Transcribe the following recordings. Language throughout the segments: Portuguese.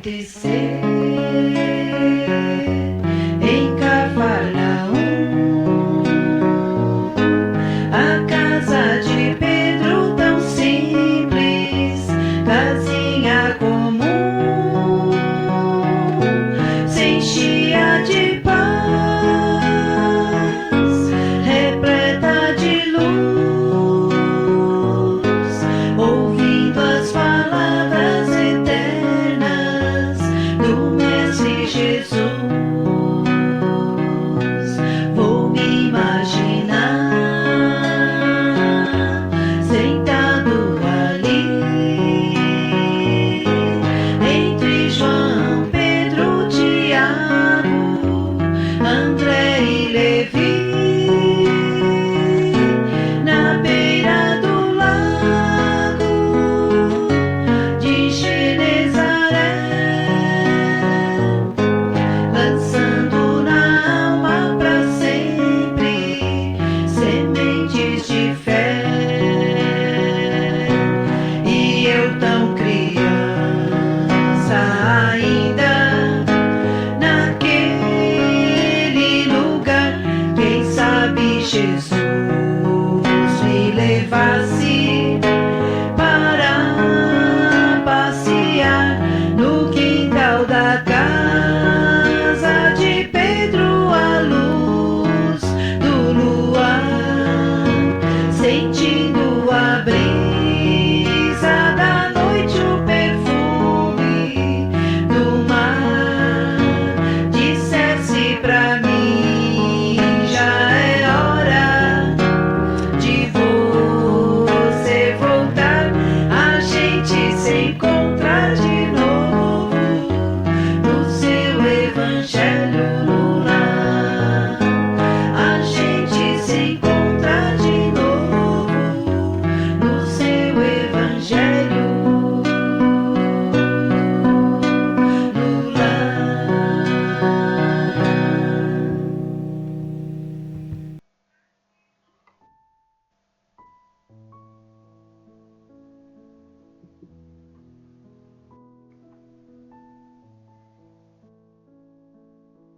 anoitecer em Cafarnaum, a casa de Pedro tão simples, casinha comum, se enchia de paz, repleta de luz, ouvindo as palavras eternas do Mestre Jesus. Vou me imaginar sentado ali entre João, Pedro, Tiago, André e Levi, na beira do lago de Genezaré, lançando na alma para sempre sementes de fé. E eu tão criança ainda naquele lugar, quem sabe Jesus me levasse para passear no quintal da casa de Pedro, à luz do luar, sentindo a brisa da noite, o perfume do mar. Dissesse pra mim, já é hora de você voltar, a gente se encontrar de novo no seu evangelho no lar. A gente se encontrar de novo no seu evangelho no lar.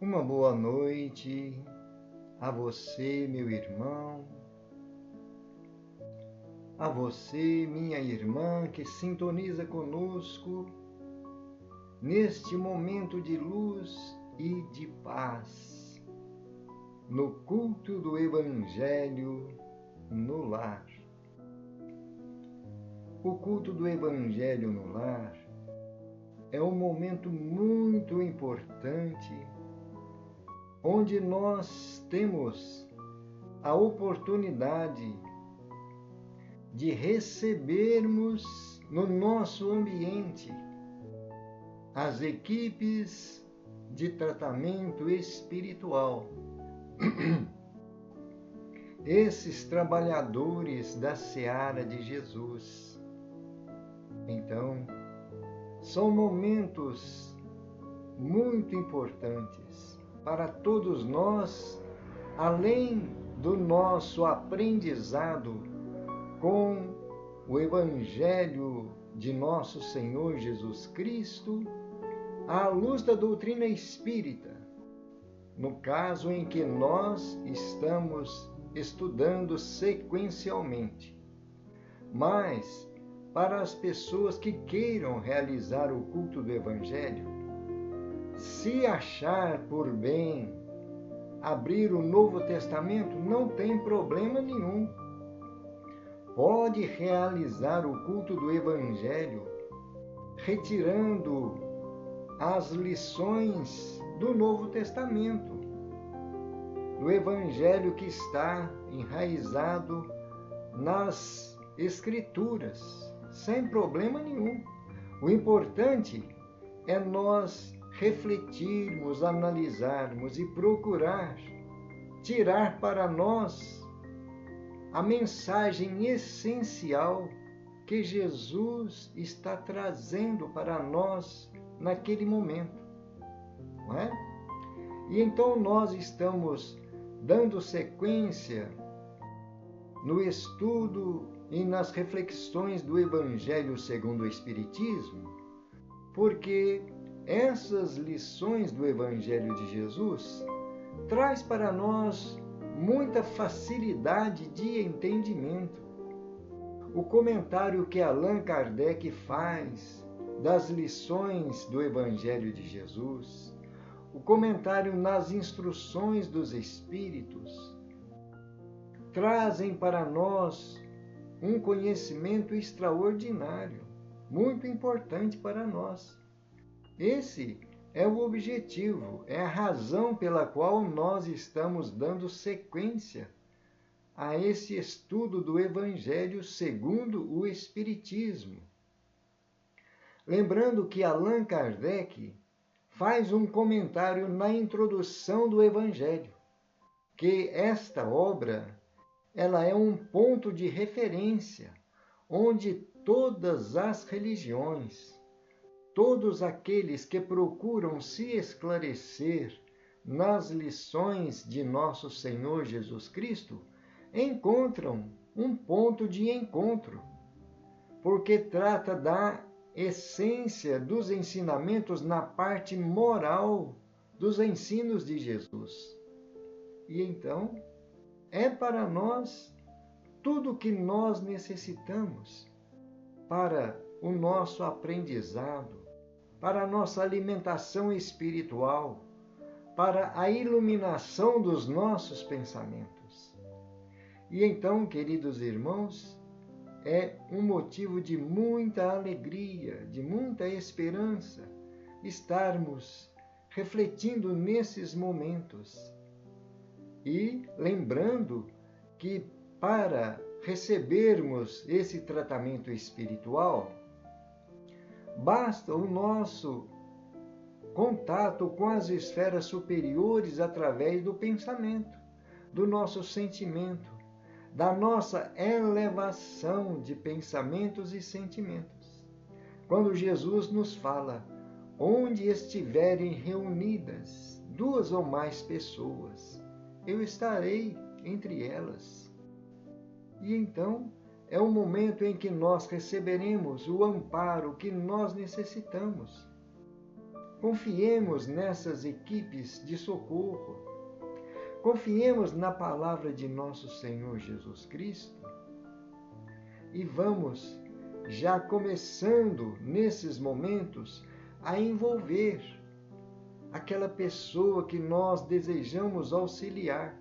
Uma boa noite a você, meu irmão, a você, minha irmã, que sintoniza conosco neste momento de luz e de paz, no culto do Evangelho no lar. O culto do Evangelho no lar é um momento muito importante, onde nós temos a oportunidade de recebermos no nosso ambiente as equipes de tratamento espiritual, esses trabalhadores da seara de Jesus. Então, são momentos muito importantes para todos nós, além do nosso aprendizado com o Evangelho de nosso Senhor Jesus Cristo, à luz da doutrina espírita, no caso em que nós estamos estudando sequencialmente. Mas, para as pessoas que queiram realizar o culto do Evangelho, se achar por bem abrir o Novo Testamento, não tem problema nenhum. Pode realizar o culto do Evangelho retirando as lições do Novo Testamento, do Evangelho que está enraizado nas Escrituras, sem problema nenhum. O importante é nós refletirmos, analisarmos e procurar tirar para nós a mensagem essencial que Jesus está trazendo para nós naquele momento, não é? E então nós estamos dando sequência no estudo e nas reflexões do Evangelho segundo o Espiritismo, porque essas lições do Evangelho de Jesus traz para nós muita facilidade de entendimento. O comentário que Allan Kardec faz das lições do Evangelho de Jesus, o comentário nas instruções dos Espíritos, trazem para nós um conhecimento extraordinário, muito importante para nós. Esse é o objetivo, é a razão pela qual nós estamos dando sequência a esse estudo do Evangelho segundo o Espiritismo. Lembrando que Allan Kardec faz um comentário na introdução do Evangelho, que esta obra ela é um ponto de referência onde todas as religiões, todos aqueles que procuram se esclarecer nas lições de nosso Senhor Jesus Cristo, encontram um ponto de encontro, porque trata da essência dos ensinamentos na parte moral dos ensinos de Jesus. E então, é para nós tudo o que nós necessitamos para o nosso aprendizado, para a nossa alimentação espiritual, para a iluminação dos nossos pensamentos. E então, queridos irmãos, é um motivo de muita alegria, de muita esperança, estarmos refletindo nesses momentos. E lembrando que para recebermos esse tratamento espiritual, basta o nosso contato com as esferas superiores através do pensamento, do nosso sentimento, da nossa elevação de pensamentos e sentimentos. Quando Jesus nos fala, onde estiverem reunidas 2 ou mais pessoas, eu estarei entre elas. E então é o momento em que nós receberemos o amparo que nós necessitamos. Confiemos nessas equipes de socorro. Confiemos na palavra de nosso Senhor Jesus Cristo e vamos, já começando nesses momentos, a envolver aquela pessoa que nós desejamos auxiliar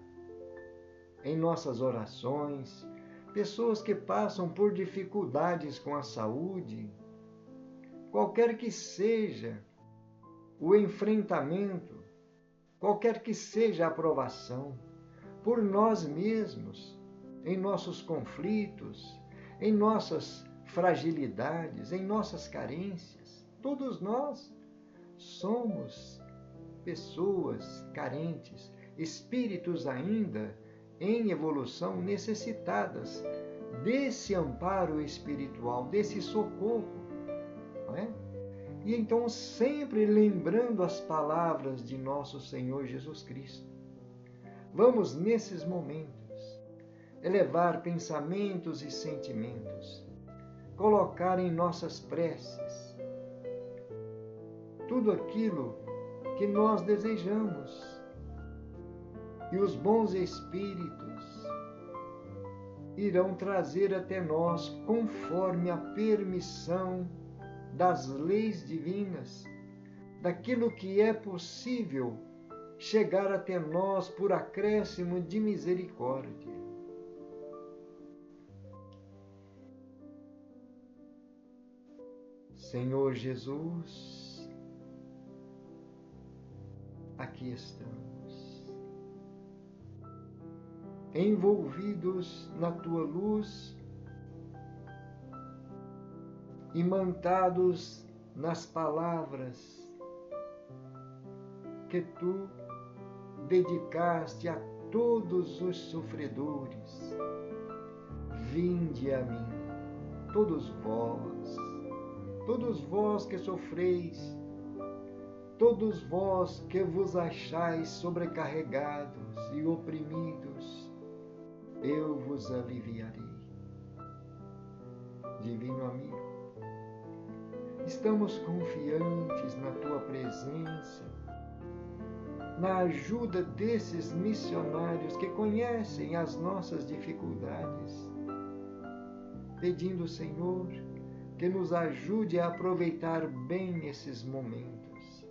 em nossas orações, pessoas que passam por dificuldades com a saúde, qualquer que seja o enfrentamento, qualquer que seja a provação, por nós mesmos, em nossos conflitos, em nossas fragilidades, em nossas carências. Todos nós somos pessoas carentes, espíritos ainda em evolução, necessitadas desse amparo espiritual, desse socorro, não é? E então sempre lembrando as palavras de nosso Senhor Jesus Cristo. Vamos, nesses momentos, elevar pensamentos e sentimentos, colocar em nossas preces tudo aquilo que nós desejamos. E os bons espíritos irão trazer até nós, conforme a permissão das leis divinas, daquilo que é possível chegar até nós por acréscimo de misericórdia. Senhor Jesus, aqui estamos, envolvidos na tua luz, imantados nas palavras que tu dedicaste a todos os sofredores. Vinde a mim, todos vós que sofreis, todos vós que vos achais sobrecarregados e oprimidos, eu vos aliviarei. Divino amigo, estamos confiantes na tua presença. na ajuda desses missionários que conhecem as nossas dificuldades, pedindo, Senhor, que nos ajude a aproveitar bem esses momentos,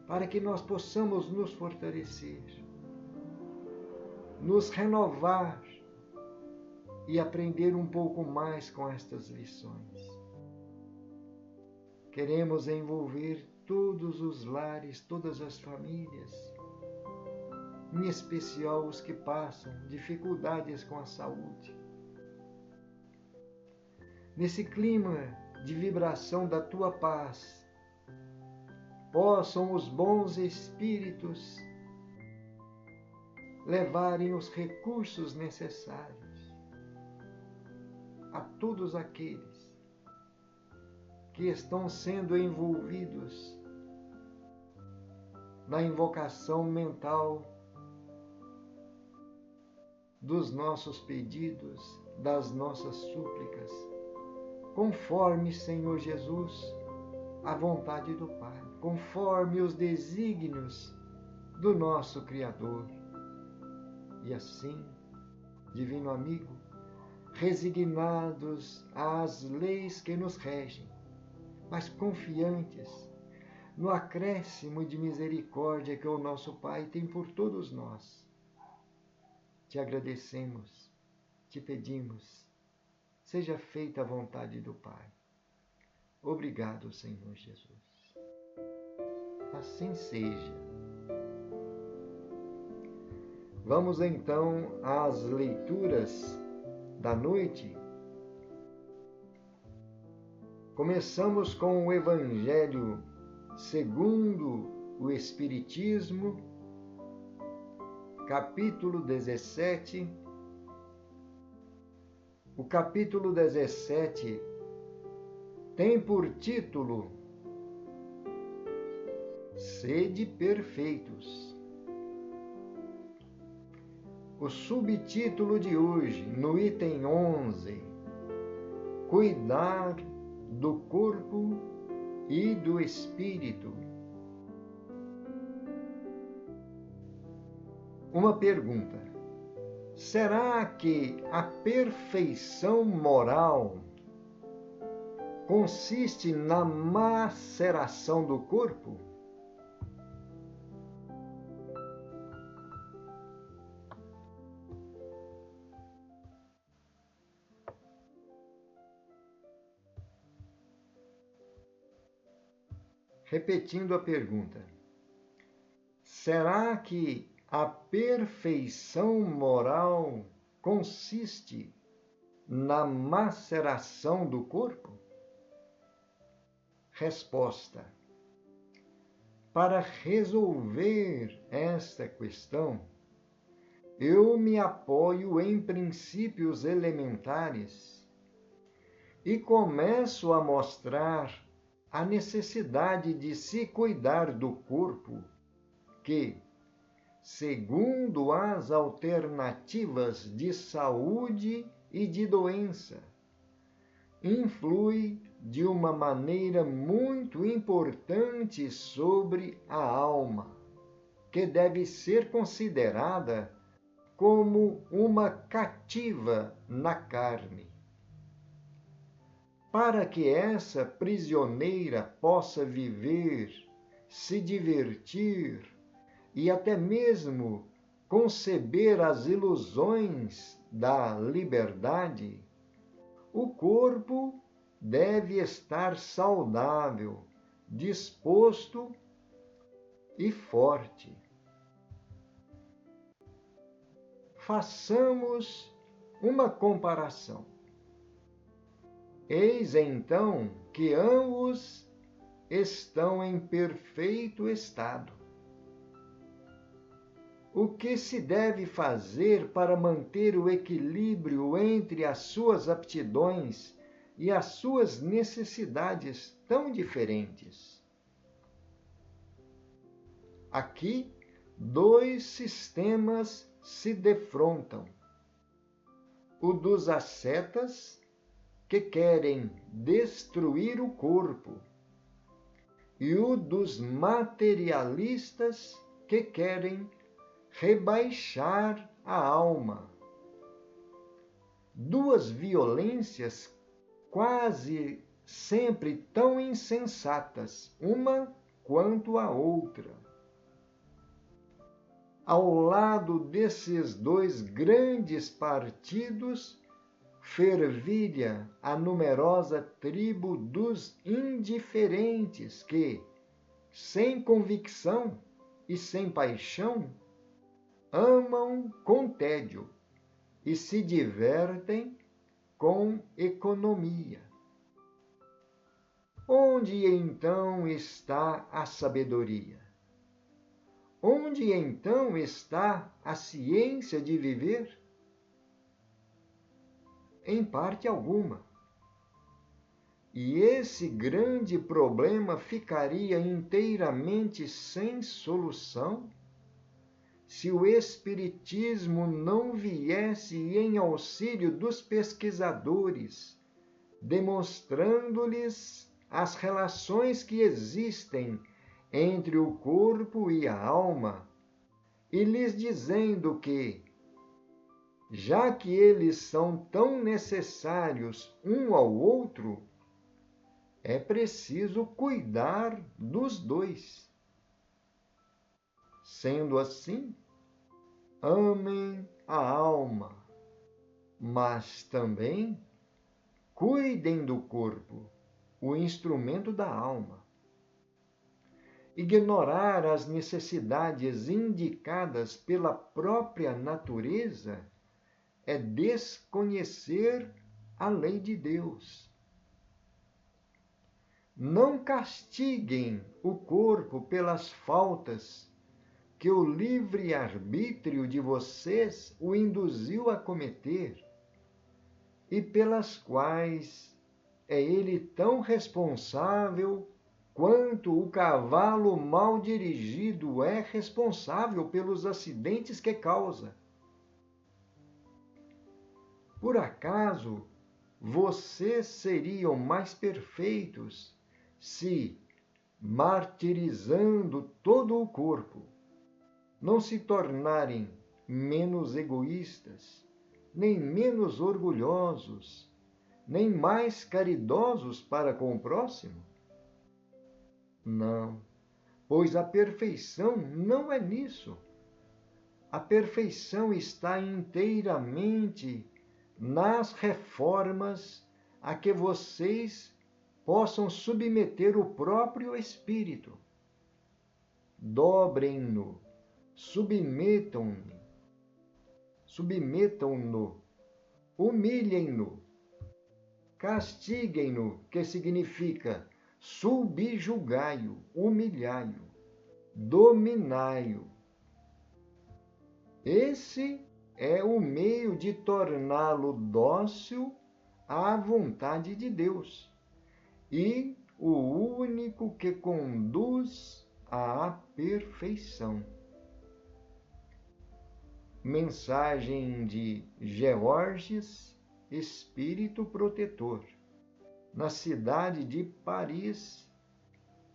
para que nós possamos nos fortalecer, nos renovar e aprender um pouco mais com estas lições. Queremos envolver todos os lares, todas as famílias, em especial os que passam dificuldades com a saúde. Nesse clima de vibração da tua paz, possam os bons espíritos levarem os recursos necessários a todos aqueles que estão sendo envolvidos na invocação mental dos nossos pedidos, das nossas súplicas, conforme, Senhor Jesus, a vontade do Pai, conforme os desígnios do nosso Criador. E assim, divino amigo, resignados às leis que nos regem, mas confiantes no acréscimo de misericórdia que o nosso Pai tem por todos nós, te agradecemos, te pedimos, seja feita a vontade do Pai. Obrigado, Senhor Jesus. Assim seja. Vamos então às leituras da noite. Começamos com o Evangelho segundo o Espiritismo, capítulo 17. O capítulo 17 tem por título Sede Perfeitos. O subtítulo de hoje, no item 11, Cuidar do corpo e do espírito. Uma pergunta: será que a perfeição moral consiste na maceração do corpo? Repetindo a pergunta: será que a perfeição moral consiste na maceração do corpo? Resposta: para resolver esta questão, eu me apoio em princípios elementares e começo a mostrar a necessidade de se cuidar do corpo, que, segundo as alternativas de saúde e de doença, influi de uma maneira muito importante sobre a alma, que deve ser considerada como uma cativa na carne. Para que essa prisioneira possa viver, se divertir e até mesmo conceber as ilusões da liberdade, o corpo deve estar saudável, disposto e forte. Façamos uma comparação. Eis então que ambos estão em perfeito estado. O que se deve fazer para manter o equilíbrio entre as suas aptidões e as suas necessidades tão diferentes? Aqui, dois sistemas se defrontam: o dos ascetas, que querem destruir o corpo, e o dos materialistas, que querem rebaixar a alma. Duas violências quase sempre tão insensatas, uma quanto a outra. Ao lado desses dois grandes partidos, fervilha a numerosa tribo dos indiferentes que, sem convicção e sem paixão, amam com tédio e se divertem com economia. Onde então está a sabedoria? Onde então está a ciência de viver? Em parte alguma. E esse grande problema ficaria inteiramente sem solução se o Espiritismo não viesse em auxílio dos pesquisadores, demonstrando-lhes as relações que existem entre o corpo e a alma, e lhes dizendo que, já que eles são tão necessários um ao outro, é preciso cuidar dos dois. Sendo assim, amem a alma, mas também cuidem do corpo, o instrumento da alma. Ignorar as necessidades indicadas pela própria natureza é desconhecer a lei de Deus. Não castiguem o corpo pelas faltas que o livre-arbítrio de vocês o induziu a cometer e pelas quais é ele tão responsável quanto o cavalo mal dirigido é responsável pelos acidentes que causa. Por acaso, vocês seriam mais perfeitos se, martirizando todo o corpo, não se tornarem menos egoístas, nem menos orgulhosos, nem mais caridosos para com o próximo? Não, pois a perfeição não é nisso. A perfeição está inteiramente nas reformas a que vocês possam submeter o próprio espírito. Dobrem-no, submetam-no, humilhem-no, castiguem-no, que significa subjugai-o, humilhai-o, dominai-o. Esse é o meio de torná-lo dócil à vontade de Deus e o único que conduz à perfeição. Mensagem de Georges, Espírito Protetor, na cidade de Paris,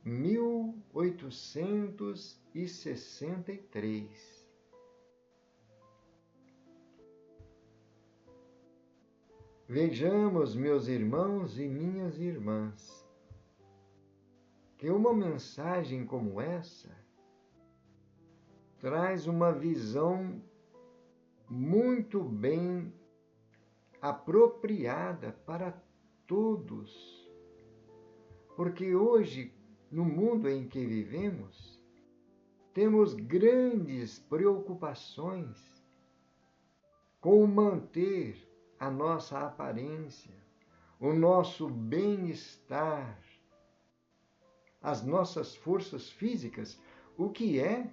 1863. Vejamos, meus irmãos e minhas irmãs, que uma mensagem como essa traz uma visão muito bem apropriada para todos. Porque hoje, no mundo em que vivemos, temos grandes preocupações com manter a nossa aparência, o nosso bem-estar, as nossas forças físicas, o que é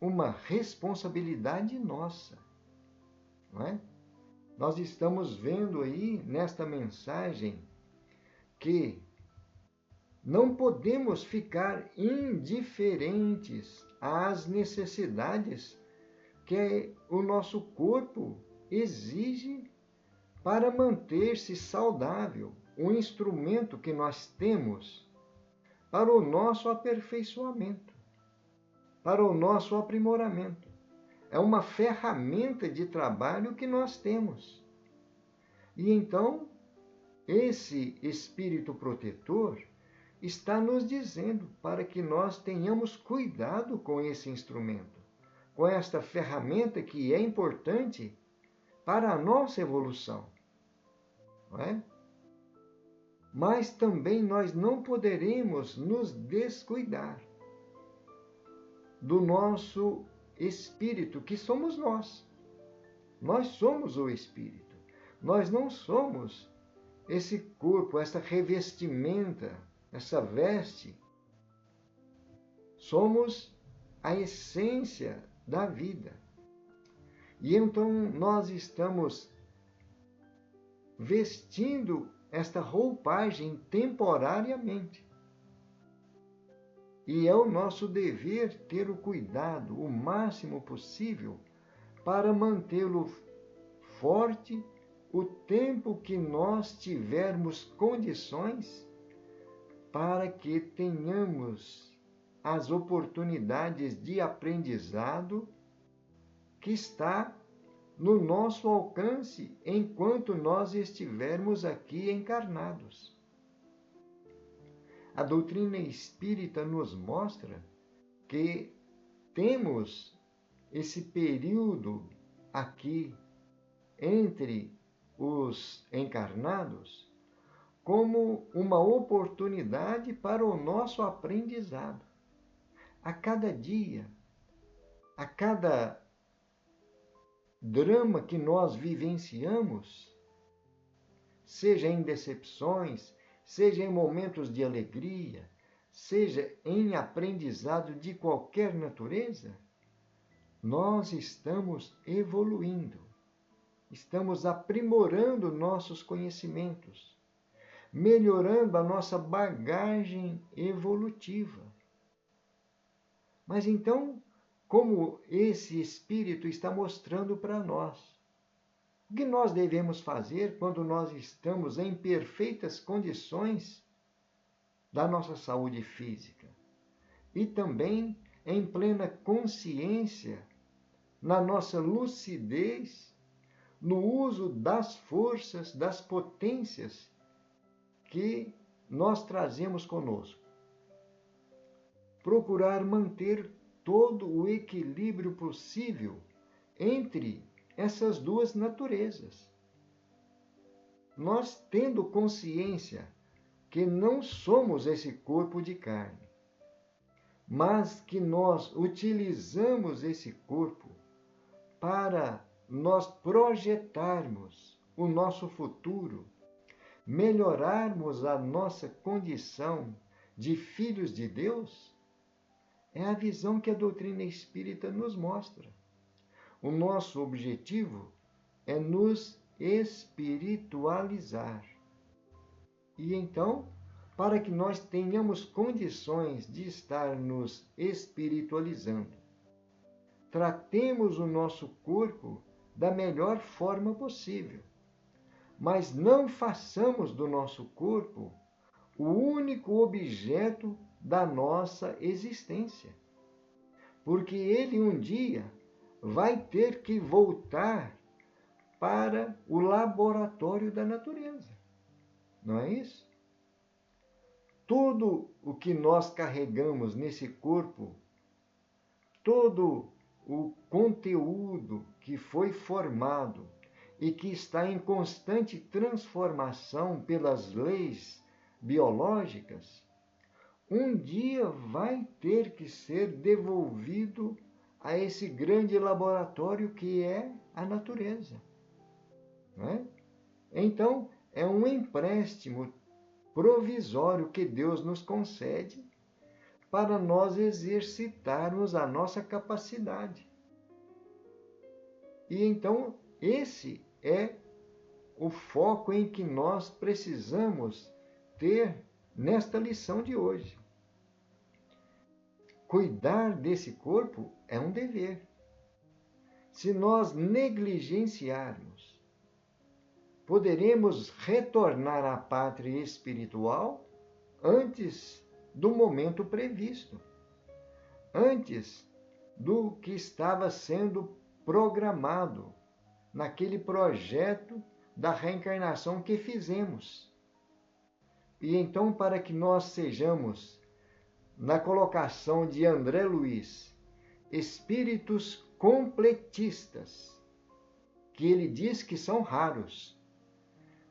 uma responsabilidade nossa, não é? Nós estamos vendo aí nesta mensagem que não podemos ficar indiferentes às necessidades que o nosso corpo exige para manter-se saudável, um instrumento que nós temos para o nosso aperfeiçoamento. para o nosso aprimoramento. É uma ferramenta de trabalho que nós temos. E então, esse Espírito protetor está nos dizendo para que nós tenhamos cuidado com esse instrumento, com esta ferramenta que é importante para a nossa evolução. Não é? Mas também nós não poderemos nos descuidar do nosso espírito, que somos nós. Nós somos o espírito. Nós não somos esse corpo, essa revestimenta, essa veste. Somos a essência da vida. E então nós estamos vestindo esta roupagem temporariamente. E é o nosso dever ter o cuidado o máximo possível para mantê-lo forte o tempo que nós tivermos condições, para que tenhamos as oportunidades de aprendizado que está no nosso alcance enquanto nós estivermos aqui encarnados. A doutrina espírita nos mostra que temos esse período aqui entre os encarnados como uma oportunidade para o nosso aprendizado. A cada dia, a cada drama que nós vivenciamos, seja em decepções, seja em momentos de alegria, seja em aprendizado de qualquer natureza, nós estamos evoluindo, estamos aprimorando nossos conhecimentos, melhorando a nossa bagagem evolutiva. Mas então, como esse Espírito está mostrando para nós, o que nós devemos fazer quando nós estamos em perfeitas condições da nossa saúde física e também em plena consciência, na nossa lucidez, no uso das forças, das potências que nós trazemos conosco. Procurar manter todo o equilíbrio possível entre essas duas naturezas. Nós tendo consciência que não somos esse corpo de carne, mas que nós utilizamos esse corpo para nós projetarmos o nosso futuro, melhorarmos a nossa condição de filhos de Deus, é a visão que a doutrina espírita nos mostra. O nosso objetivo é nos espiritualizar. E então, para que nós tenhamos condições de estar nos espiritualizando, tratemos o nosso corpo da melhor forma possível, mas não façamos do nosso corpo o único objeto da nossa existência, porque ele um dia vai ter que voltar para o laboratório da natureza. Não é isso? Tudo o que nós carregamos nesse corpo, todo o conteúdo que foi formado e que está em constante transformação pelas leis biológicas, um dia vai ter que ser devolvido a esse grande laboratório que é a natureza. Não é? Então, é um empréstimo provisório que Deus nos concede para nós exercitarmos a nossa capacidade. E então, esse é o foco em que nós precisamos ter nesta lição de hoje. Cuidar desse corpo é um dever. Se nós negligenciarmos, poderemos retornar à pátria espiritual antes do momento previsto, antes do que estava sendo programado naquele projeto da reencarnação que fizemos. E então, para que nós sejamos, na colocação de André Luiz, espíritos completistas, que ele diz que são raros.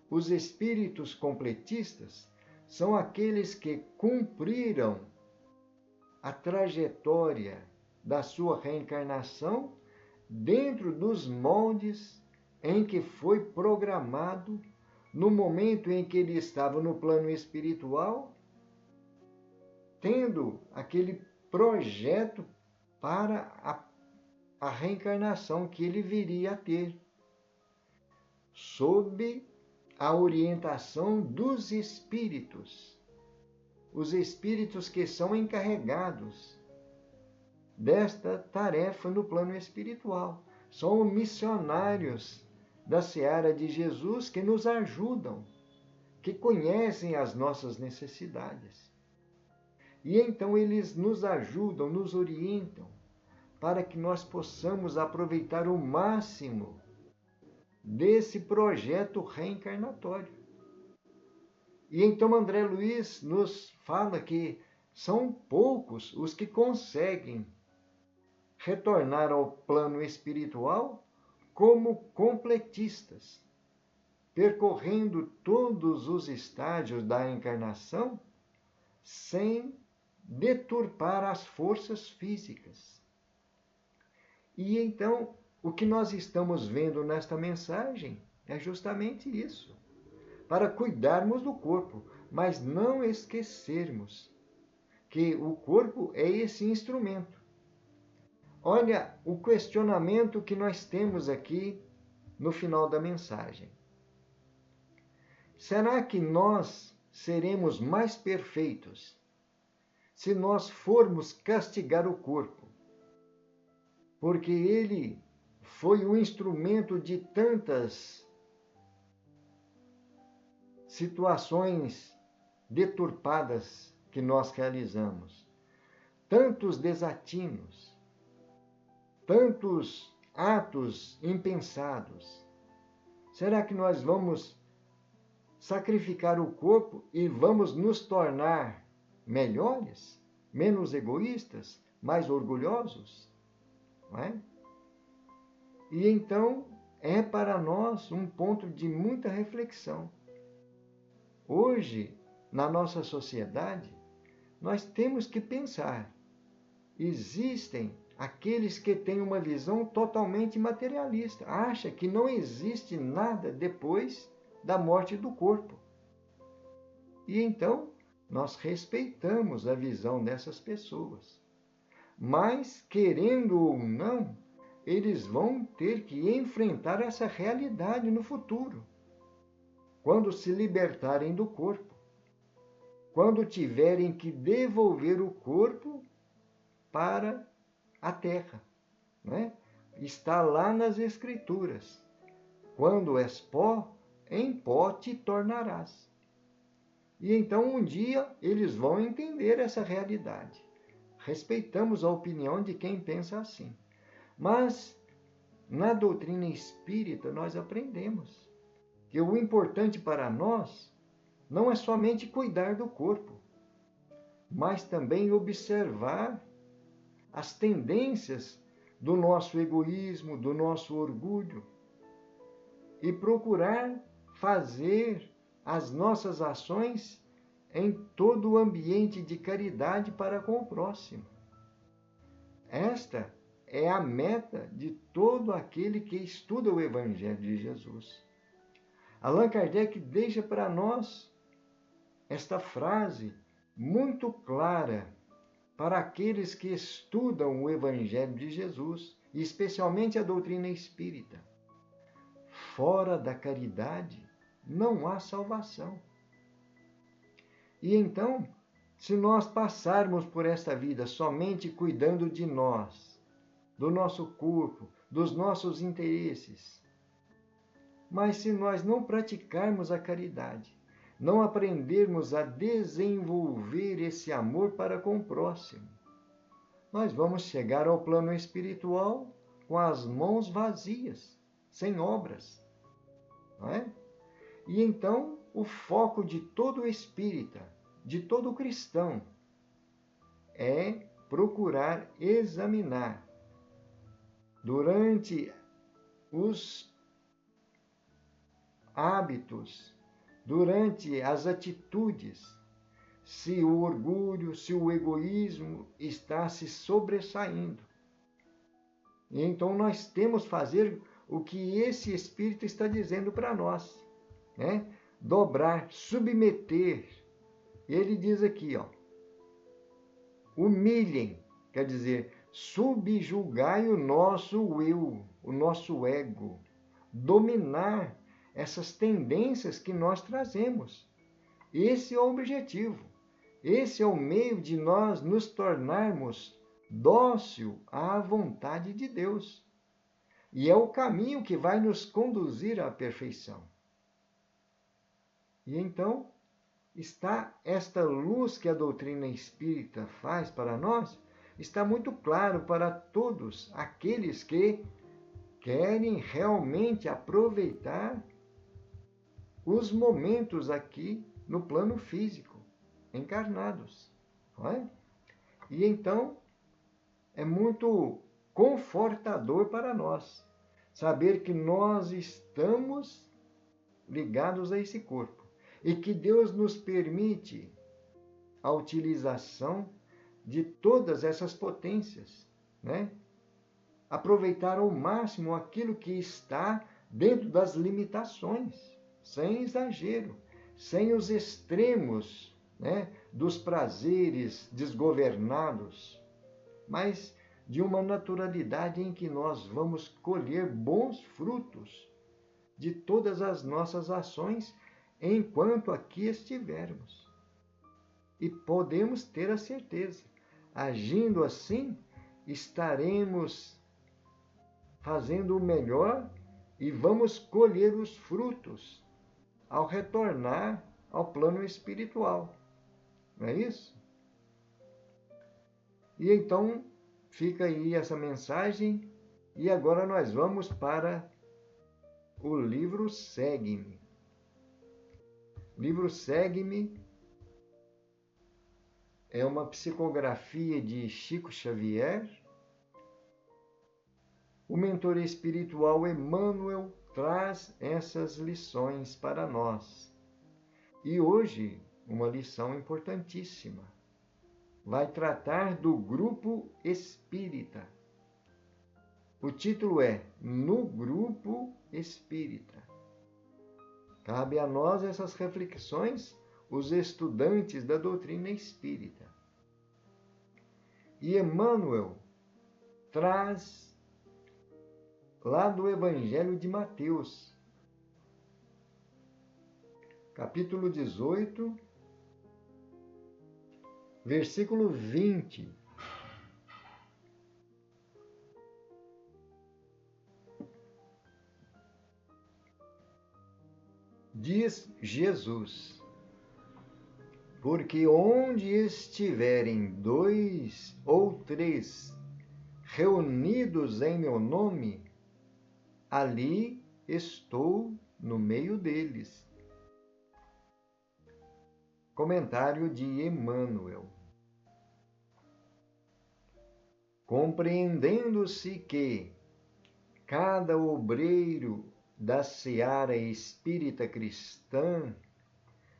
Os espíritos completistas são aqueles que cumpriram a trajetória da sua reencarnação dentro dos moldes em que foi programado no momento em que ele estava no plano espiritual, tendo aquele projeto para a reencarnação que ele viria a ter, sob a orientação dos espíritos, os espíritos que são encarregados desta tarefa no plano espiritual. São missionários da seara de Jesus que nos ajudam, que conhecem as nossas necessidades. E então eles nos ajudam, nos orientam, para que nós possamos aproveitar o máximo desse projeto reencarnatório. E então André Luiz nos fala que são poucos os que conseguem retornar ao plano espiritual como completistas, percorrendo todos os estágios da encarnação sem deturpar as forças físicas. E então, o que nós estamos vendo nesta mensagem é justamente isso. Para cuidarmos do corpo, mas não esquecermos que o corpo é esse instrumento. Olha o questionamento que nós temos aqui no final da mensagem. Será que nós seremos mais perfeitos se nós formos castigar o corpo? Porque ele foi o instrumento de tantas situações deturpadas que nós realizamos, tantos desatinos, tantos atos impensados. Será que nós vamos sacrificar o corpo e vamos nos tornar melhores, menos egoístas, mais orgulhosos? Não é? E então é para nós um ponto de muita reflexão. Hoje, na nossa sociedade, nós temos que pensar. Existem aqueles que têm uma visão totalmente materialista, acham que não existe nada depois da morte do corpo. E então, nós respeitamos a visão dessas pessoas. Mas, querendo ou não, eles vão ter que enfrentar essa realidade no futuro, quando se libertarem do corpo, quando tiverem que devolver o corpo para a terra, né? Está lá nas Escrituras: quando és pó, em pó te tornarás. E então um dia eles vão entender essa realidade. Respeitamos a opinião de quem pensa assim. Mas na doutrina espírita nós aprendemos que o importante para nós não é somente cuidar do corpo, mas também observar as tendências do nosso egoísmo, do nosso orgulho, e procurar fazer as nossas ações em todo o ambiente de caridade para com o próximo. Esta é a meta de todo aquele que estuda o Evangelho de Jesus. Allan Kardec deixa para nós esta frase muito clara para aqueles que estudam o Evangelho de Jesus, e especialmente a doutrina espírita: fora da caridade não há salvação. E então, se nós passarmos por esta vida somente cuidando de nós, do nosso corpo, dos nossos interesses, mas se nós não praticarmos a caridade, não aprendermos a desenvolver esse amor para com o próximo, nós vamos chegar ao plano espiritual com as mãos vazias, sem obras. Não é? E então, o foco de todo espírita, de todo cristão, é procurar examinar durante os hábitos, durante as atitudes, se o orgulho, se o egoísmo está se sobressaindo. E então nós temos que fazer o que esse Espírito está dizendo para nós, né? Dobrar, submeter. Ele diz aqui, ó, humilhem, quer dizer, subjugai o nosso eu, o nosso ego, dominar essas tendências que nós trazemos. Esse é o objetivo. Esse é o meio de nós nos tornarmos dócil à vontade de Deus. E é o caminho que vai nos conduzir à perfeição. E então, está esta luz que a doutrina espírita faz para nós, está muito claro para todos aqueles que querem realmente aproveitar os momentos aqui no plano físico, encarnados. Não é? E então, é muito confortador para nós saber que nós estamos ligados a esse corpo e que Deus nos permite a utilização de todas essas potências, né? Aproveitar ao máximo aquilo que está dentro das limitações, sem exagero, sem os extremos, né, dos prazeres desgovernados, mas de uma naturalidade em que nós vamos colher bons frutos de todas as nossas ações enquanto aqui estivermos. E podemos ter a certeza, agindo assim, estaremos fazendo o melhor e vamos colher os frutos ao retornar ao plano espiritual. Não é isso? E então, fica aí essa mensagem, e agora nós vamos para o livro Segue-me. O livro Segue-me é uma psicografia de Chico Xavier. O mentor espiritual Emmanuel traz essas lições para nós. E hoje, uma lição importantíssima. Vai tratar do grupo espírita. O título é No Grupo Espírita. Cabe a nós essas reflexões, os estudantes da doutrina espírita. E Emmanuel traz lá do Evangelho de Mateus, capítulo 18, versículo 20. Diz Jesus: porque onde estiverem 2 ou 3 reunidos em meu nome, ali estou no meio deles. Comentário de Emmanuel. Compreendendo-se que cada obreiro da seara espírita cristã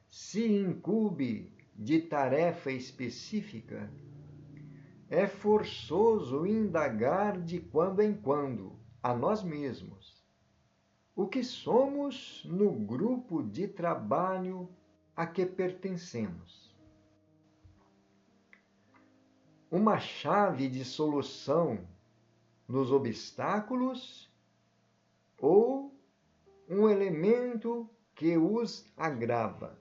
se incumbe de tarefa específica, é forçoso indagar de quando em quando a nós mesmos o que somos no grupo de trabalho a que pertencemos. Uma chave de solução nos obstáculos ou um elemento que os agrava.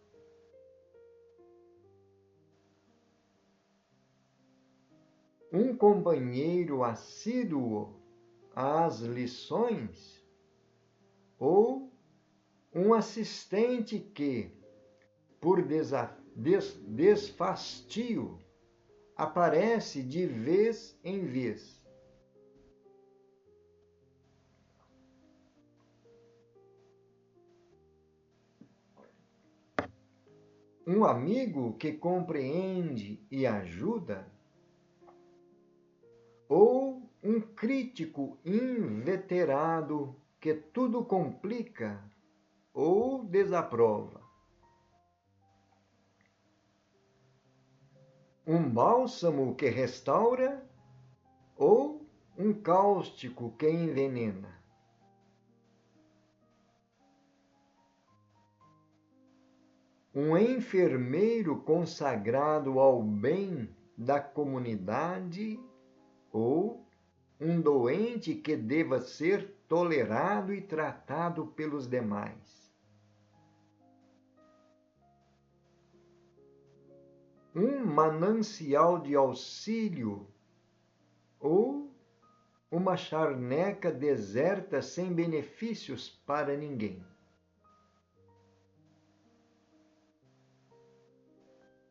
Um companheiro assíduo às lições ou um assistente que, por desfastio, aparece de vez em vez. Um amigo que compreende e ajuda, ou um crítico inveterado que tudo complica ou desaprova. Um bálsamo que restaura ou um cáustico que envenena. Um enfermeiro consagrado ao bem da comunidade ou um doente que deva ser tolerado e tratado pelos demais. Um manancial de auxílio ou uma charneca deserta sem benefícios para ninguém.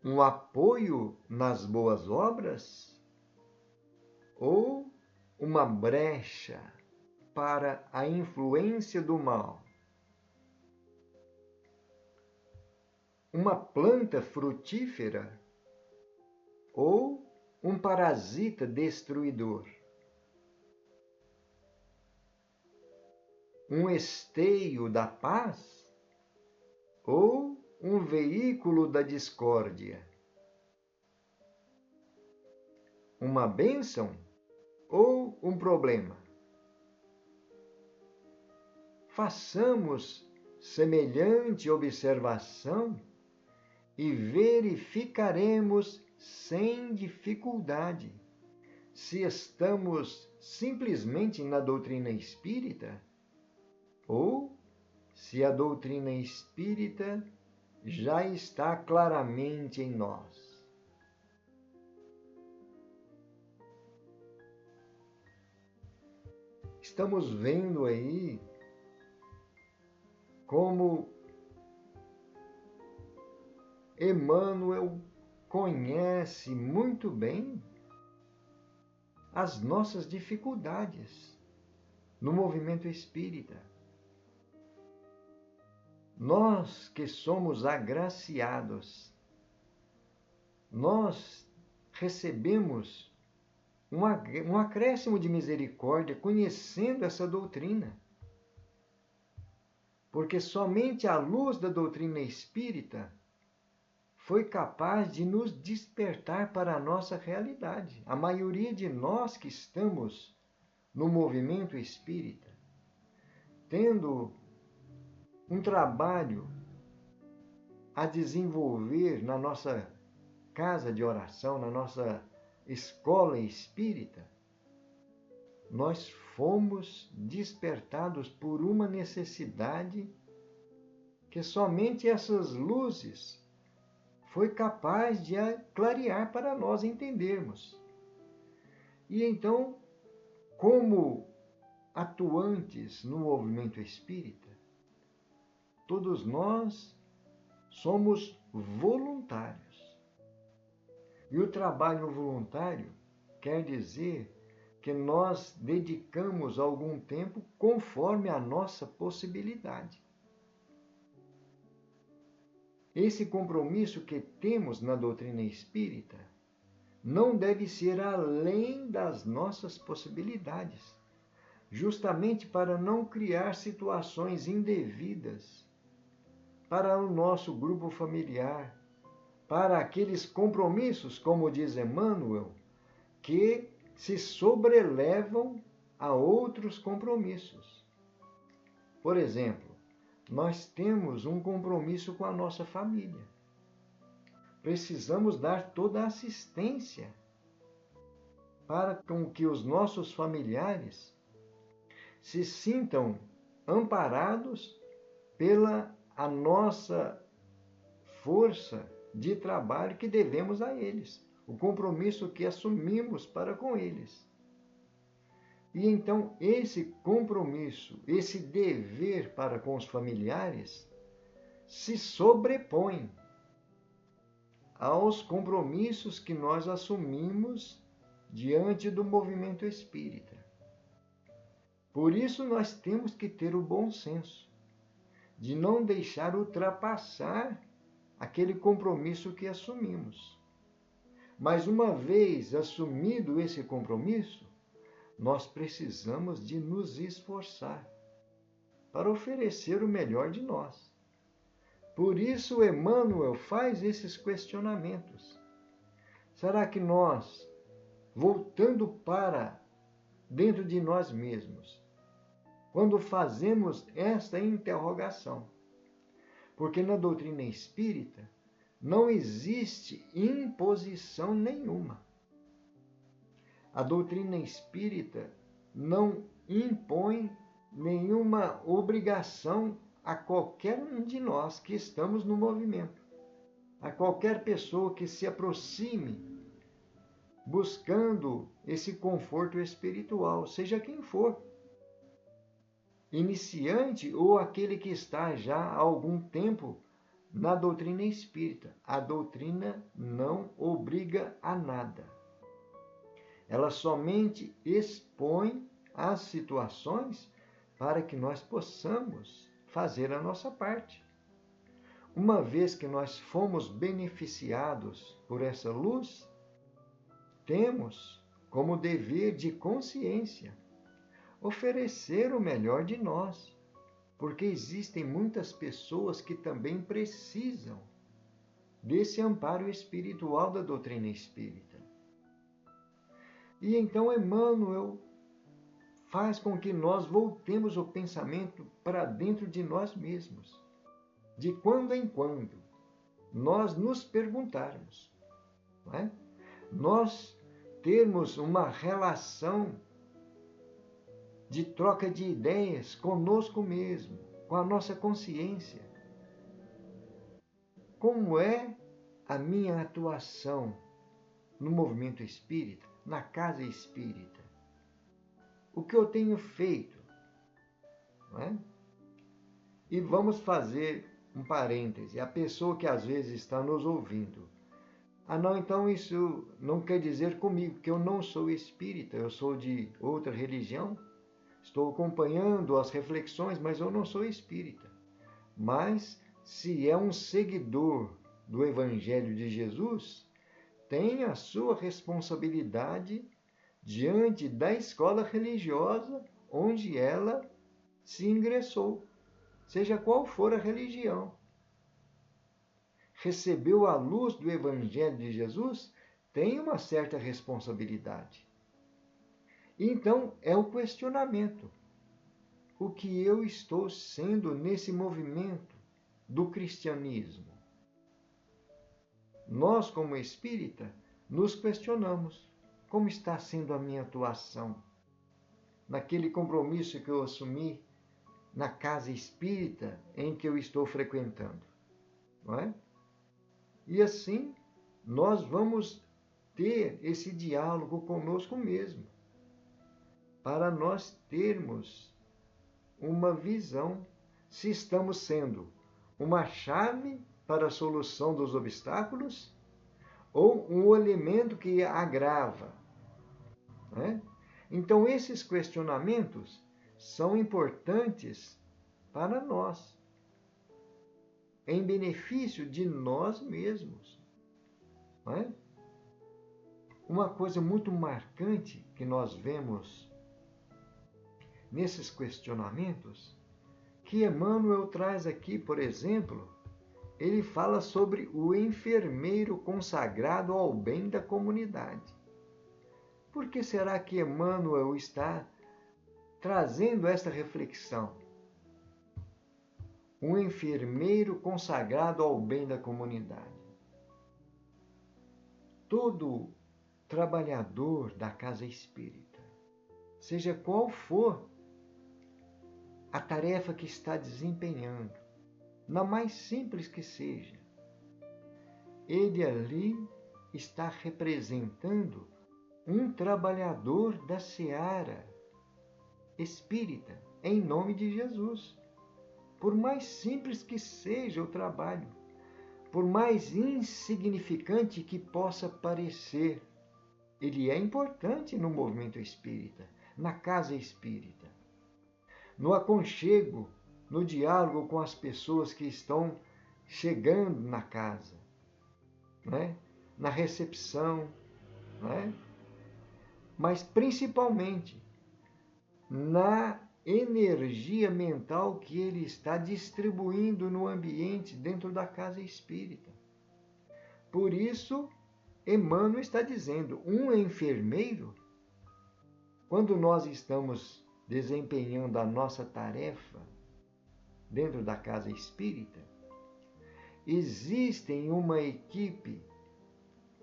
Um apoio nas boas obras ou uma brecha para a influência do mal. Uma planta frutífera ou um parasita destruidor. Um esteio da paz ou um veículo da discórdia. Uma bênção ou um problema. Façamos semelhante observação e verificaremos sem dificuldade se estamos simplesmente na doutrina espírita ou se a doutrina espírita já está claramente em nós. Estamos vendo aí como Emmanuel conhece muito bem as nossas dificuldades no movimento espírita. Nós que somos agraciados, nós recebemos um acréscimo de misericórdia conhecendo essa doutrina. Porque somente a luz da doutrina espírita foi capaz de nos despertar para a nossa realidade. A maioria de nós que estamos no movimento espírita, tendo um trabalho a desenvolver na nossa casa de oração, na nossa escola espírita, nós fomos despertados por uma necessidade que somente essas luzes foi capaz de clarear para nós entendermos. E então, como atuantes no movimento espírita, todos nós somos voluntários. E o trabalho voluntário quer dizer que nós dedicamos algum tempo conforme a nossa possibilidade. Esse compromisso que temos na doutrina espírita não deve ser além das nossas possibilidades, justamente para não criar situações indevidas para o nosso grupo familiar, para aqueles compromissos, como diz Emmanuel, que se sobrelevam a outros compromissos. Por exemplo, nós temos um compromisso com a nossa família. Precisamos dar toda a assistência para com que os nossos familiares se sintam amparados pela a nossa força de trabalho que devemos a eles, o compromisso que assumimos para com eles. E então esse compromisso, esse dever para com os familiares, se sobrepõe aos compromissos que nós assumimos diante do movimento espírita. Por isso nós temos que ter o bom senso de não deixar ultrapassar aquele compromisso que assumimos. Mas uma vez assumido esse compromisso, nós precisamos de nos esforçar para oferecer o melhor de nós. Por isso Emmanuel faz esses questionamentos. Será que nós, voltando para dentro de nós mesmos, quando fazemos esta interrogação, porque na doutrina espírita não existe imposição nenhuma. A doutrina espírita não impõe nenhuma obrigação a qualquer um de nós que estamos no movimento, a qualquer pessoa que se aproxime buscando esse conforto espiritual, seja quem for, iniciante ou aquele que está já há algum tempo na doutrina espírita. A doutrina não obriga a nada. Ela somente expõe as situações para que nós possamos fazer a nossa parte. Uma vez que nós fomos beneficiados por essa luz, temos como dever de consciência oferecer o melhor de nós, porque existem muitas pessoas que também precisam desse amparo espiritual da doutrina espírita. E então Emmanuel faz com que nós voltemos o pensamento para dentro de nós mesmos. De quando em quando, nós nos perguntarmos, não é? Nós termos uma relação de troca de ideias conosco mesmo, com a nossa consciência. Como é a minha atuação no movimento espírita, na casa espírita? O que eu tenho feito? Não é? E vamos fazer um parêntese. A pessoa que às vezes está nos ouvindo. Não, então isso não quer dizer comigo que eu não sou espírita, eu sou de outra religião. Estou acompanhando as reflexões, mas eu não sou espírita. Mas, se é um seguidor do Evangelho de Jesus, tem a sua responsabilidade diante da escola religiosa onde ela se ingressou, seja qual for a religião. Recebeu a luz do Evangelho de Jesus, tem uma certa responsabilidade. Então, é o questionamento. O que eu estou sendo nesse movimento do cristianismo? Nós, como espírita, nos questionamos. Como está sendo a minha atuação naquele compromisso que eu assumi na casa espírita em que eu estou frequentando? Não é? E assim, nós vamos ter esse diálogo conosco mesmo, para nós termos uma visão se estamos sendo uma chave para a solução dos obstáculos ou um elemento que agrava. Né? Então, esses questionamentos são importantes para nós, em benefício de nós mesmos. Né? Uma coisa muito marcante que nós vemos nesses questionamentos, que Emmanuel traz aqui, por exemplo, ele fala sobre o enfermeiro consagrado ao bem da comunidade. Por que será que Emmanuel está trazendo esta reflexão? Um enfermeiro consagrado ao bem da comunidade. Todo trabalhador da casa espírita, seja qual for a tarefa que está desempenhando, na mais simples que seja, ele ali está representando um trabalhador da seara espírita, em nome de Jesus. Por mais simples que seja o trabalho, por mais insignificante que possa parecer, ele é importante no movimento espírita, na casa espírita, no aconchego, no diálogo com as pessoas que estão chegando na casa, né? Na recepção, né? Mas principalmente na energia mental que ele está distribuindo no ambiente dentro da casa espírita. Por isso, Emmanuel está dizendo, um enfermeiro, quando nós estamos desempenhando a nossa tarefa dentro da casa espírita, existem uma equipe,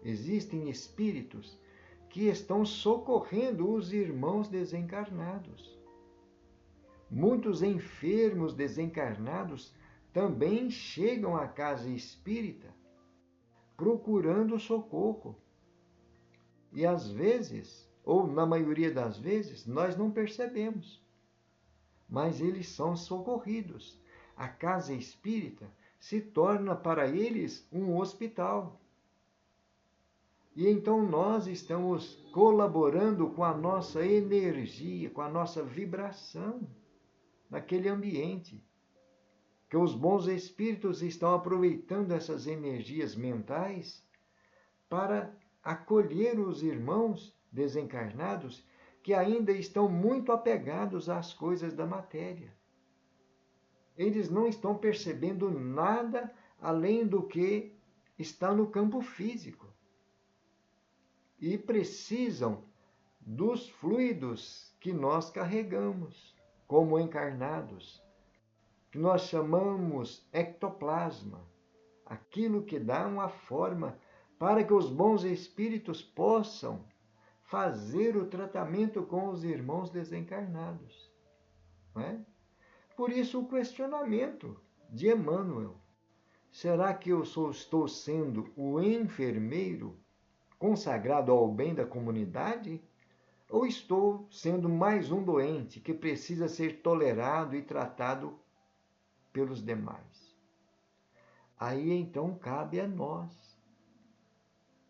existem espíritos que estão socorrendo os irmãos desencarnados. Muitos enfermos desencarnados também chegam à casa espírita procurando socorro. E às vezes, ou na maioria das vezes, nós não percebemos. Mas eles são socorridos. A casa espírita se torna para eles um hospital. E então nós estamos colaborando com a nossa energia, com a nossa vibração naquele ambiente. Que os bons espíritos estão aproveitando essas energias mentais para acolher os irmãos desencarnados que ainda estão muito apegados às coisas da matéria. Eles não estão percebendo nada além do que está no campo físico. E precisam dos fluidos que nós carregamos como encarnados, que nós chamamos ectoplasma, aquilo que dá uma forma para que os bons espíritos possam fazer o tratamento com os irmãos desencarnados. Não é? Por isso o questionamento de Emmanuel. Será que eu estou sendo o enfermeiro consagrado ao bem da comunidade? Ou estou sendo mais um doente que precisa ser tolerado e tratado pelos demais? Aí então cabe a nós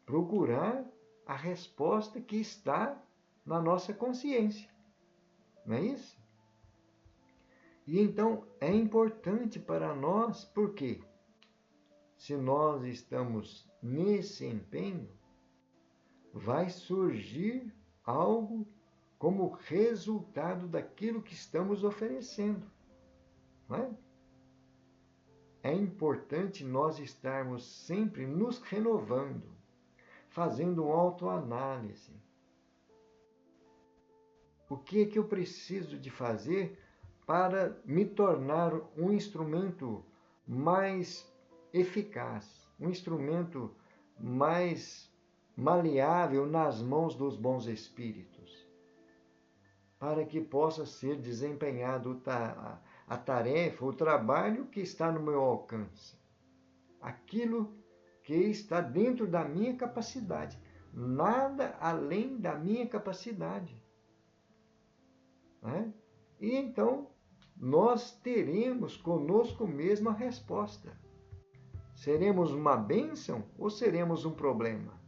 procurar a resposta que está na nossa consciência. Não é isso? E então é importante para nós, porque se nós estamos nesse empenho, vai surgir algo como resultado daquilo que estamos oferecendo. Não é? É importante nós estarmos sempre nos renovando, fazendo uma autoanálise. O que é que eu preciso de fazer para me tornar um instrumento mais eficaz, um instrumento mais maleável nas mãos dos bons espíritos, para que possa ser desempenhado a tarefa, o trabalho que está no meu alcance, aquilo que está dentro da minha capacidade, nada além da minha capacidade. Né? E então nós teremos conosco mesmo a resposta. Seremos uma bênção ou seremos um problema?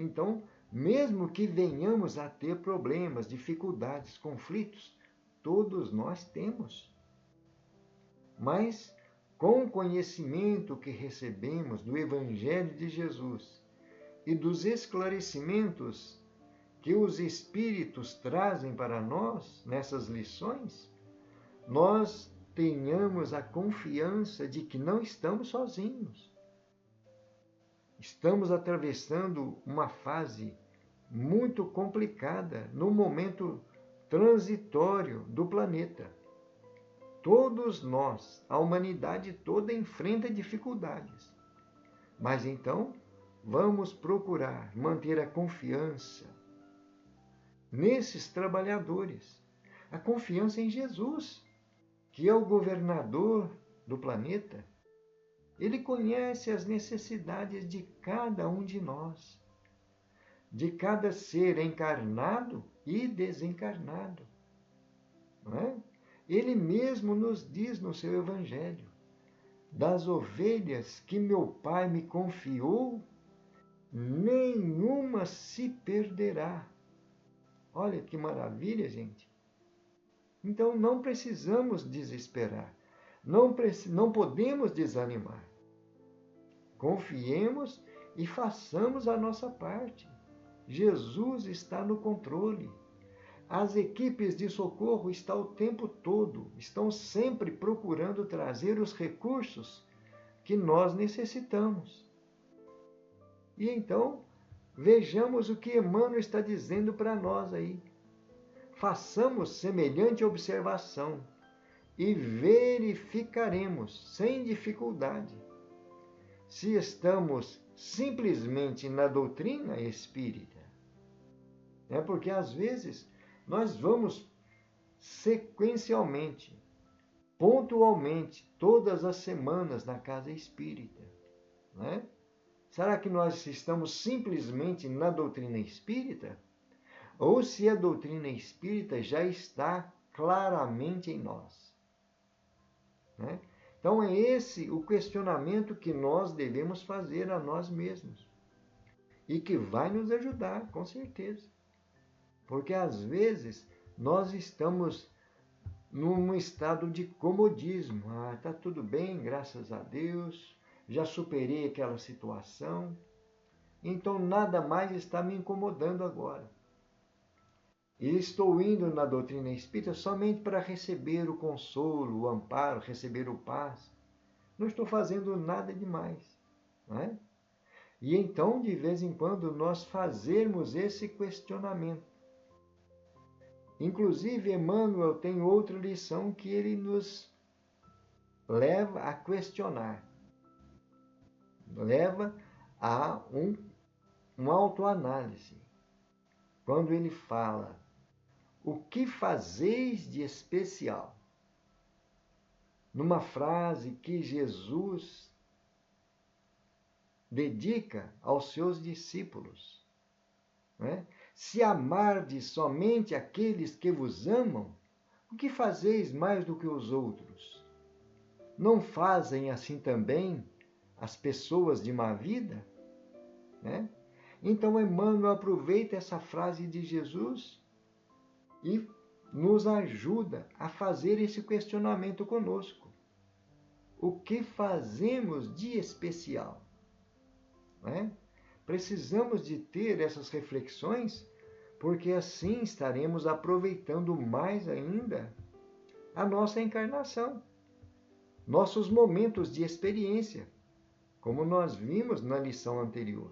Então, mesmo que venhamos a ter problemas, dificuldades, conflitos, todos nós temos. Mas, com o conhecimento que recebemos do Evangelho de Jesus e dos esclarecimentos que os Espíritos trazem para nós nessas lições, nós tenhamos a confiança de que não estamos sozinhos. Estamos atravessando uma fase muito complicada no momento transitório do planeta. Todos nós, a humanidade toda, enfrenta dificuldades. Mas então, vamos procurar manter a confiança nesses trabalhadores, a confiança em Jesus, que é o governador do planeta. Ele conhece as necessidades de cada um de nós, de cada ser encarnado e desencarnado. Não é? Ele mesmo nos diz no seu Evangelho: das ovelhas que meu Pai me confiou, nenhuma se perderá. Olha que maravilha, gente. Então não precisamos desesperar. Não podemos desanimar. Confiemos e façamos a nossa parte. Jesus está no controle. As equipes de socorro estão o tempo todo, estão sempre procurando trazer os recursos que nós necessitamos. E então, vejamos o que Emmanuel está dizendo para nós aí. Façamos semelhante observação e verificaremos sem dificuldade se estamos simplesmente na doutrina espírita. É porque às vezes nós vamos sequencialmente, pontualmente, todas as semanas na casa espírita, né? Será que nós estamos simplesmente na doutrina espírita? Ou se a doutrina espírita já está claramente em nós? Né? Então é esse o questionamento que nós devemos fazer a nós mesmos. E que vai nos ajudar, com certeza. Porque às vezes nós estamos num estado de comodismo. Tá tudo bem, graças a Deus, já superei aquela situação, então nada mais está me incomodando agora. E estou indo na doutrina espírita somente para receber o consolo, o amparo, receber o paz. Não estou fazendo nada demais. Não é? E então, de vez em quando, nós fazermos esse questionamento. Inclusive, Emmanuel tem outra lição que ele nos leva a questionar. Leva a uma autoanálise. Quando ele fala, o que fazeis de especial? Numa frase que Jesus dedica aos seus discípulos. Né? Se amardes somente aqueles que vos amam, o que fazeis mais do que os outros? Não fazem assim também as pessoas de má vida? Né? Então Emmanuel aproveita essa frase de Jesus e nos ajuda a fazer esse questionamento conosco. O que fazemos de especial? Né? Precisamos de ter essas reflexões, porque assim estaremos aproveitando mais ainda a nossa encarnação, nossos momentos de experiência, como nós vimos na lição anterior.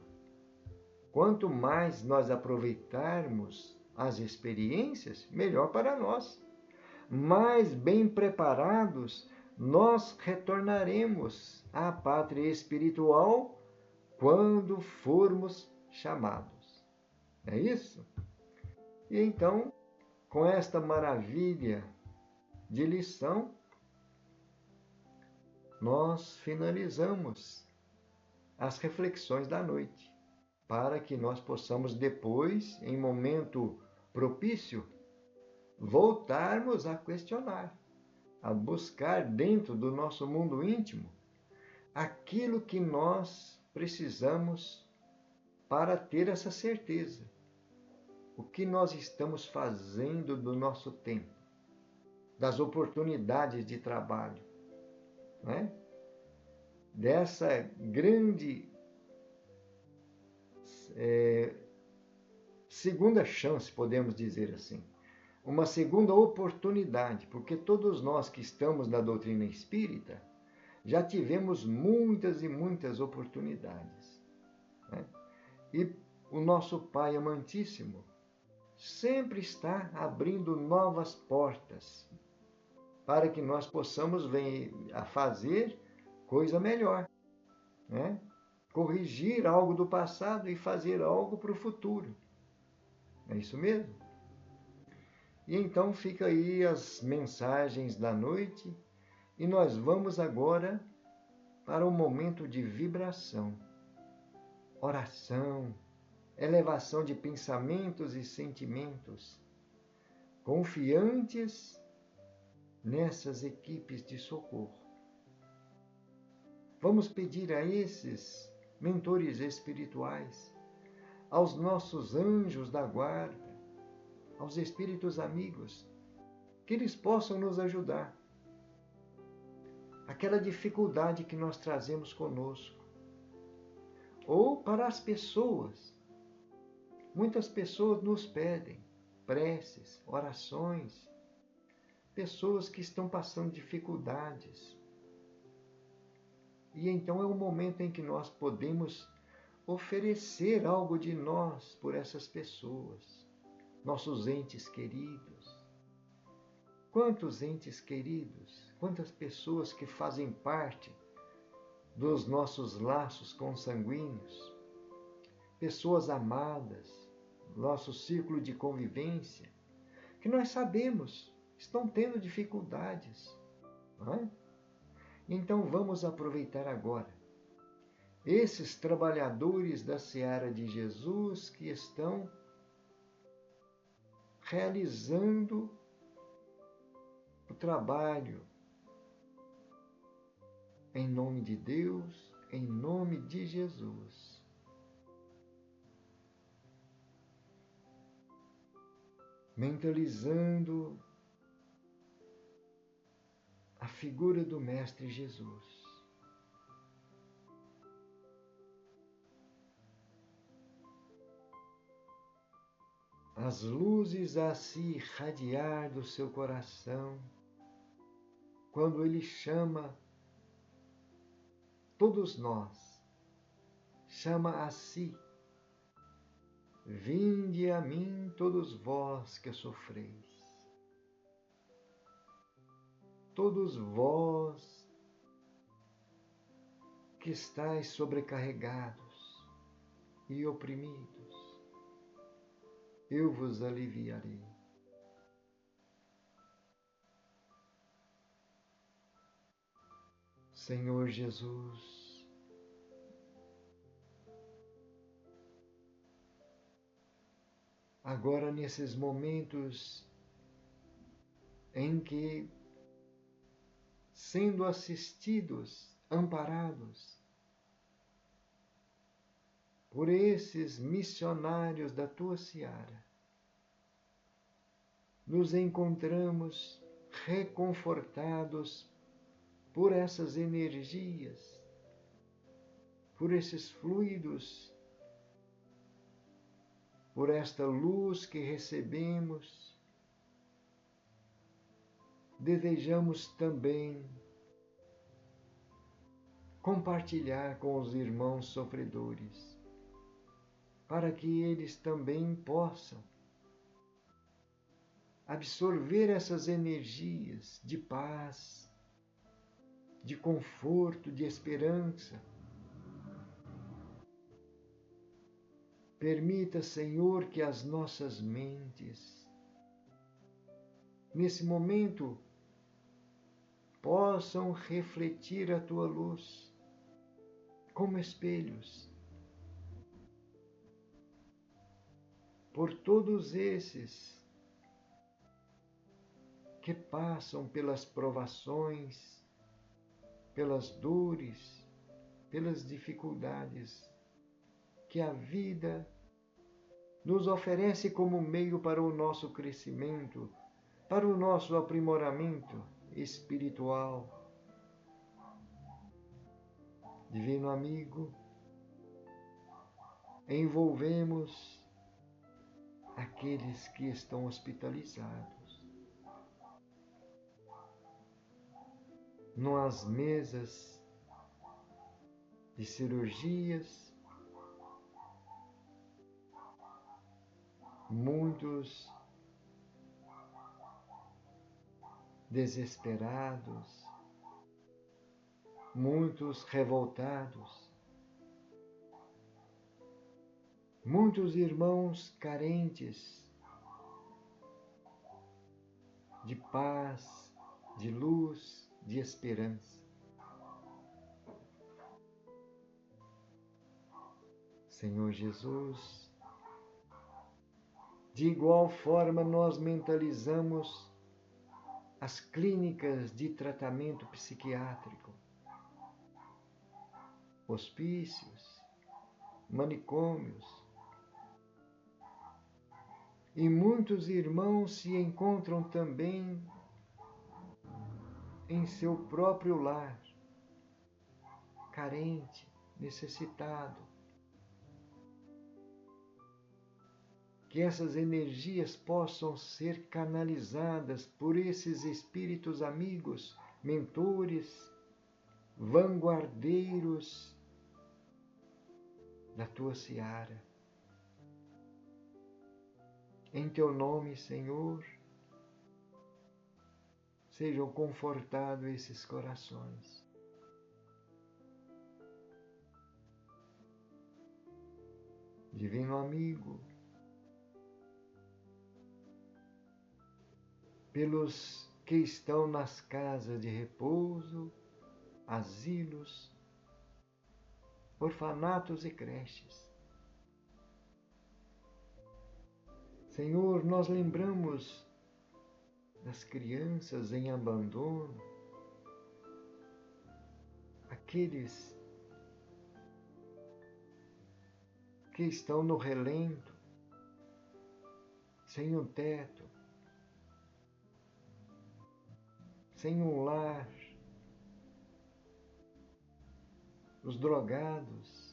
Quanto mais nós aproveitarmos as experiências, melhor para nós. Mais bem preparados, nós retornaremos à pátria espiritual quando formos chamados. É isso? E então, com esta maravilha de lição, nós finalizamos as reflexões da noite, para que nós possamos depois, em momento propício, voltarmos a questionar, a buscar dentro do nosso mundo íntimo aquilo que nós precisamos para ter essa certeza. O que nós estamos fazendo do nosso tempo, das oportunidades de trabalho, né? Dessa grande segunda chance, podemos dizer assim. Uma segunda oportunidade, porque todos nós que estamos na doutrina espírita já tivemos muitas e muitas oportunidades. Né? E o nosso Pai amantíssimo sempre está abrindo novas portas para que nós possamos vir a fazer coisa melhor, né? Corrigir algo do passado e fazer algo para o futuro. É isso mesmo? E então fica aí as mensagens da noite e nós vamos agora para um momento de vibração, oração, elevação de pensamentos e sentimentos, confiantes nessas equipes de socorro. Vamos pedir a esses mentores espirituais, aos nossos anjos da guarda, aos espíritos amigos, que eles possam nos ajudar. Aquela dificuldade que nós trazemos conosco. Ou para as pessoas. Muitas pessoas nos pedem preces, orações. Pessoas que estão passando dificuldades. E então é um momento em que nós podemos oferecer algo de nós por essas pessoas, nossos entes queridos. Quantos entes queridos, quantas pessoas que fazem parte dos nossos laços consanguíneos, pessoas amadas, nosso círculo de convivência, que nós sabemos estão tendo dificuldades. Não é? Então vamos aproveitar agora esses trabalhadores da seara de Jesus que estão realizando o trabalho em nome de Deus, em nome de Jesus. Mentalizando a figura do Mestre Jesus. As luzes a se irradiar do seu coração, quando Ele chama todos nós, chama a si. Vinde a mim todos vós que sofreis. Todos vós que estáis sobrecarregados e oprimidos, eu vos aliviarei. Senhor Jesus, agora nesses momentos em que, sendo assistidos, amparados por esses missionários da tua seara, nos encontramos reconfortados por essas energias, por esses fluidos, por esta luz que recebemos. Desejamos também compartilhar com os irmãos sofredores, para que eles também possam absorver essas energias de paz, de conforto, de esperança. Permita, Senhor, que as nossas mentes, nesse momento, possam refletir a tua luz como espelhos por todos esses que passam pelas provações, pelas dores, pelas dificuldades que a vida nos oferece como meio para o nosso crescimento, para o nosso aprimoramento espiritual. Divino amigo, envolvemos aqueles que estão hospitalizados nas mesas de cirurgias, muitos desesperados, muitos revoltados, muitos irmãos carentes de paz, de luz, de esperança. Senhor Jesus, de igual forma nós mentalizamos as clínicas de tratamento psiquiátrico, hospícios, manicômios. E muitos irmãos se encontram também em seu próprio lar, carente, necessitado. Que essas energias possam ser canalizadas por esses espíritos amigos, mentores, vanguardeiros da tua seara. Em teu nome, Senhor, sejam confortados esses corações. Divino amigo, pelos que estão nas casas de repouso, asilos, orfanatos e creches. Senhor, nós lembramos das crianças em abandono, aqueles que estão no relento, sem um teto, sem um lar, os drogados.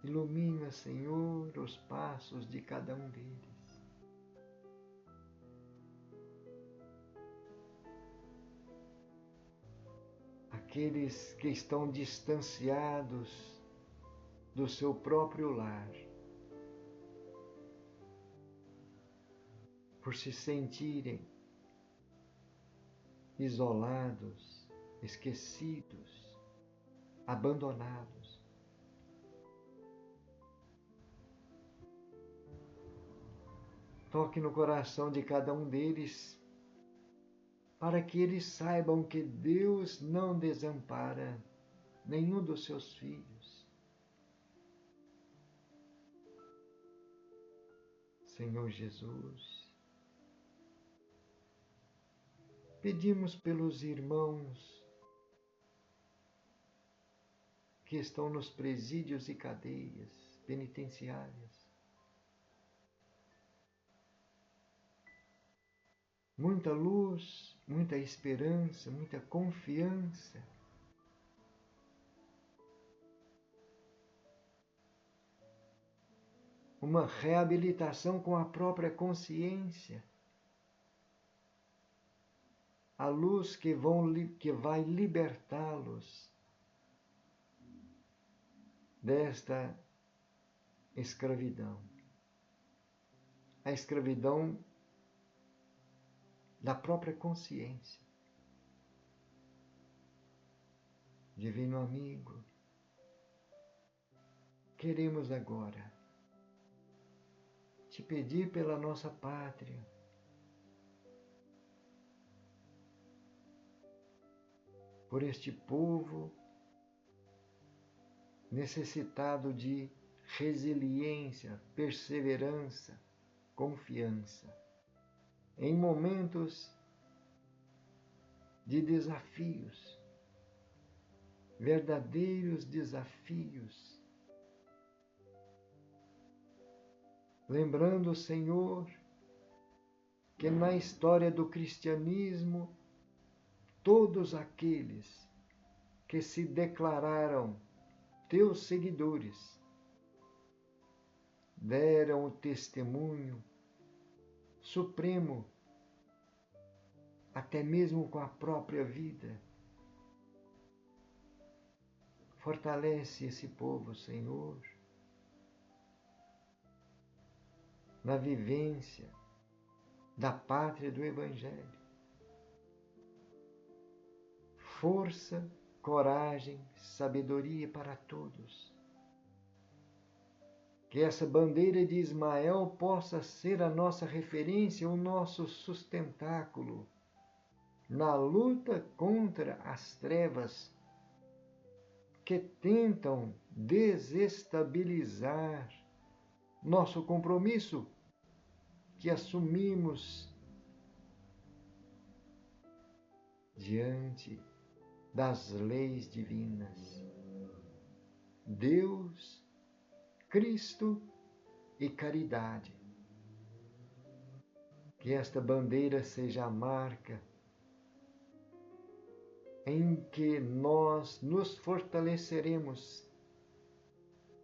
Ilumina, Senhor, os passos de cada um deles. Aqueles que estão distanciados do seu próprio lar, por se sentirem isolados, esquecidos, abandonados. Toque no coração de cada um deles, para que eles saibam que Deus não desampara nenhum dos seus filhos. Senhor Jesus, pedimos pelos irmãos que estão nos presídios e cadeias penitenciárias. Muita luz, muita esperança, muita confiança. Uma reabilitação com a própria consciência. A luz que vai libertá-los desta escravidão. A escravidão da própria consciência. Divino amigo, queremos agora te pedir pela nossa pátria, por este povo necessitado de resiliência, perseverança, confiança, em momentos de desafios, verdadeiros desafios. Lembrando, Senhor, que na história do cristianismo, todos aqueles que se declararam teus seguidores deram o testemunho supremo, até mesmo com a própria vida. Fortalece esse povo, Senhor, na vivência da pátria do Evangelho. Força, coragem, sabedoria para todos. Que essa bandeira de Ismael possa ser a nossa referência, o nosso sustentáculo na luta contra as trevas que tentam desestabilizar nosso compromisso que assumimos diante das leis divinas. Deus, Cristo e caridade. Que esta bandeira seja a marca em que nós nos fortaleceremos,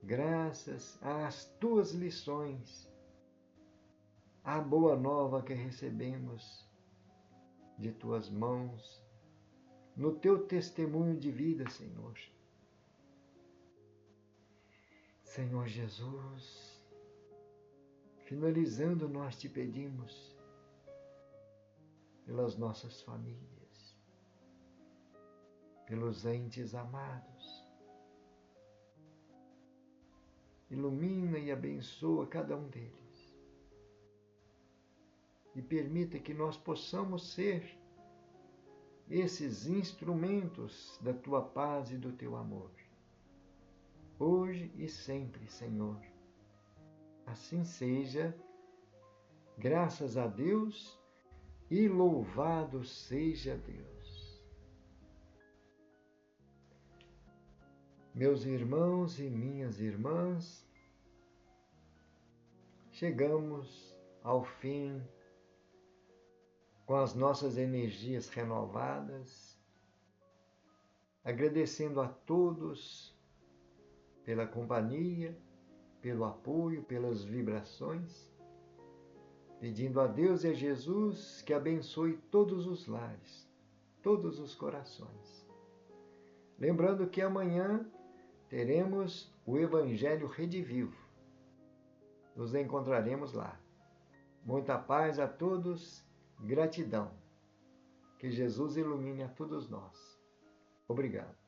graças às tuas lições, à boa nova que recebemos de tuas mãos, no teu testemunho de vida, Senhor. Senhor Jesus, finalizando, nós te pedimos pelas nossas famílias, pelos entes amados. Ilumina e abençoa cada um deles. E permita que nós possamos ser esses instrumentos da tua paz e do teu amor, hoje e sempre, Senhor. Assim seja, graças a Deus e louvado seja Deus. Meus irmãos e minhas irmãs, chegamos ao fim com as nossas energias renovadas, agradecendo a todos pela companhia, pelo apoio, pelas vibrações, pedindo a Deus e a Jesus que abençoe todos os lares, todos os corações. Lembrando que amanhã teremos o Evangelho Redivivo. Nos encontraremos lá. Muita paz a todos, gratidão. Que Jesus ilumine a todos nós. Obrigado.